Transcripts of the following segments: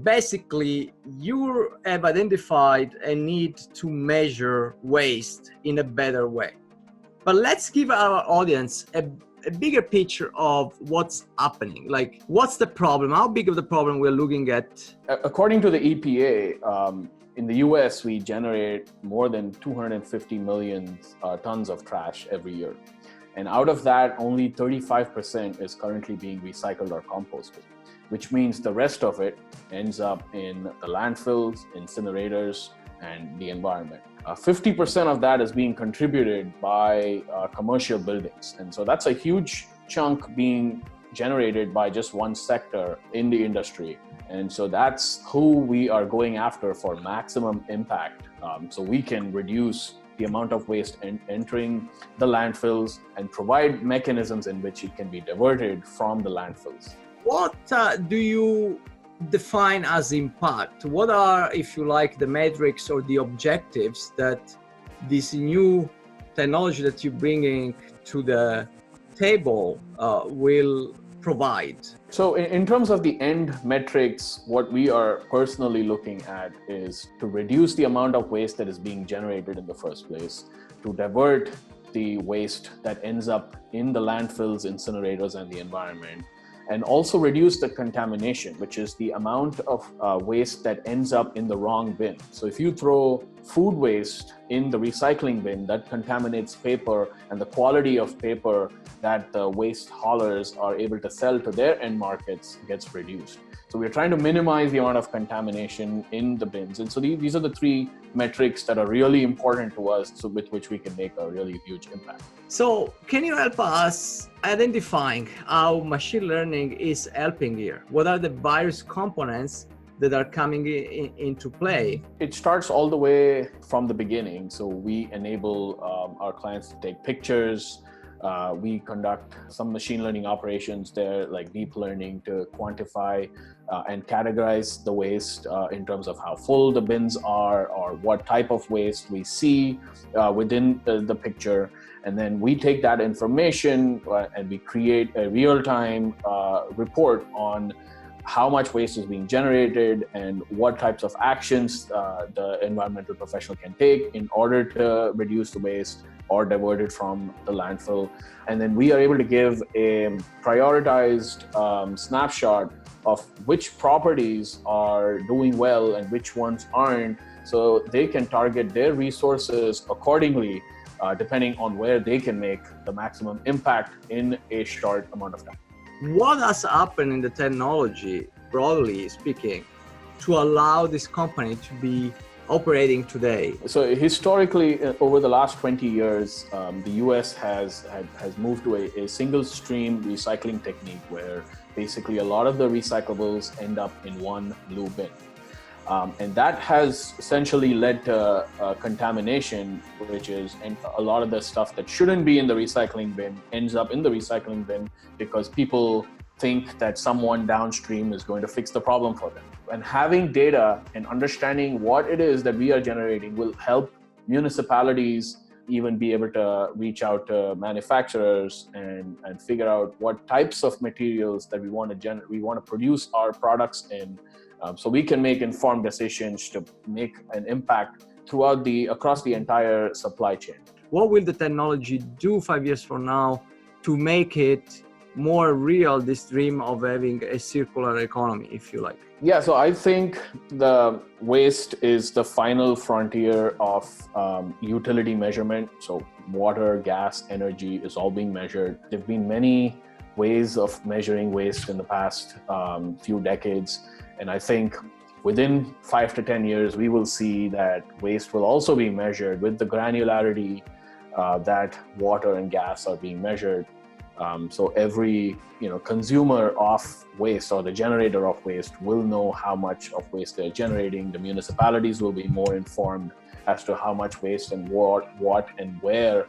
basically you have identified a need to measure waste in a better way. But let's give our audience a bigger picture of what's happening. Like, what's the problem? How big of the problem we're looking at? According to the EPA, in the US, we generate more than 250 million tons of trash every year. And out of that, only 35% is currently being recycled or composted, which means the rest of it ends up in the landfills, incinerators, and the environment. 50% of that is being contributed by commercial buildings. And so that's a huge chunk being generated by just one sector in the industry. And so that's who we are going after for maximum impact. So we can reduce the amount of waste entering the landfills and provide mechanisms in which it can be diverted from the landfills. What do you define as impact? What are, if you like, the metrics or the objectives that this new technology that you're bringing to the table will provide? So in terms of the end metrics, what we are personally looking at is to reduce the amount of waste that is being generated in the first place, to divert the waste that ends up in the landfills, incinerators, and the environment, and also reduce the contamination, which is the amount of waste that ends up in the wrong bin. So if you throw food waste in the recycling bin, that contaminates paper, and the quality of paper that the waste haulers are able to sell to their end markets gets reduced. So we're trying to minimize the amount of contamination in the bins. And so these are the three metrics that are really important to us, so with which we can make a really huge impact. So can you help us identifying how machine learning is helping here? What are the various components that are coming into play? It starts all the way from the beginning. So we enable our clients to take pictures. We conduct some machine learning operations there, like deep learning, to quantify and categorize the waste in terms of how full the bins are or what type of waste we see within the picture. And then we take that information and we create a real-time report on how much waste is being generated and what types of actions the environmental professional can take in order to reduce the waste or divert it from the landfill. And then we are able to give a prioritized snapshot of which properties are doing well and which ones aren't, so they can target their resources accordingly, depending on where they can make the maximum impact in a short amount of time. What has happened in the technology, broadly speaking, to allow this company to be operating today? So historically, over the last 20 years, the US has moved to a single stream recycling technique where basically a lot of the recyclables end up in one blue bin. And that has essentially led to contamination, which is, and a lot of the stuff that shouldn't be in the recycling bin ends up in the recycling bin because people think that someone downstream is going to fix the problem for them. And having data and understanding what it is that we are generating will help municipalities even be able to reach out to manufacturers and figure out what types of materials that we want to produce our products in, so we can make informed decisions to make an impact across the entire supply chain. What will the technology do 5 years from now to make it more real, this dream of having a circular economy, if you like? Yeah, so I think the waste is the final frontier of utility measurement. So water, gas, energy is all being measured. There have been many ways of measuring waste in the past few decades. And I think within 5 to 10 years, we will see that waste will also be measured with the granularity that water and gas are being measured. So every consumer of waste or the generator of waste will know how much of waste they're generating. The municipalities will be more informed as to how much waste and what and where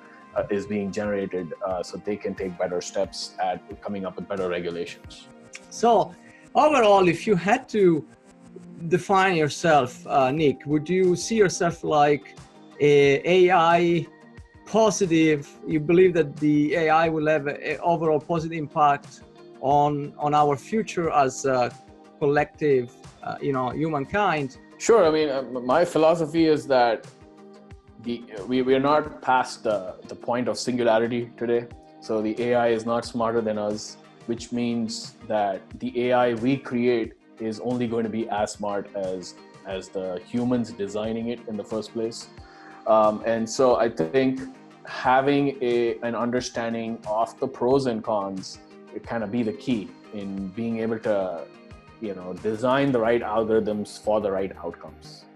is being generated, so they can take better steps at coming up with better regulations. So overall, if you had to define yourself, Nik, would you see yourself like AI positive? You believe that the AI will have an overall positive impact on our future as a collective humankind. Sure. I mean, my philosophy is that we are not past the point of singularity today. So the AI is not smarter than us, which means that the AI we create is only going to be as smart as the humans designing it in the first place. And so I think having an understanding of the pros and cons, it kind of be the key in being able to, design the right algorithms for the right outcomes.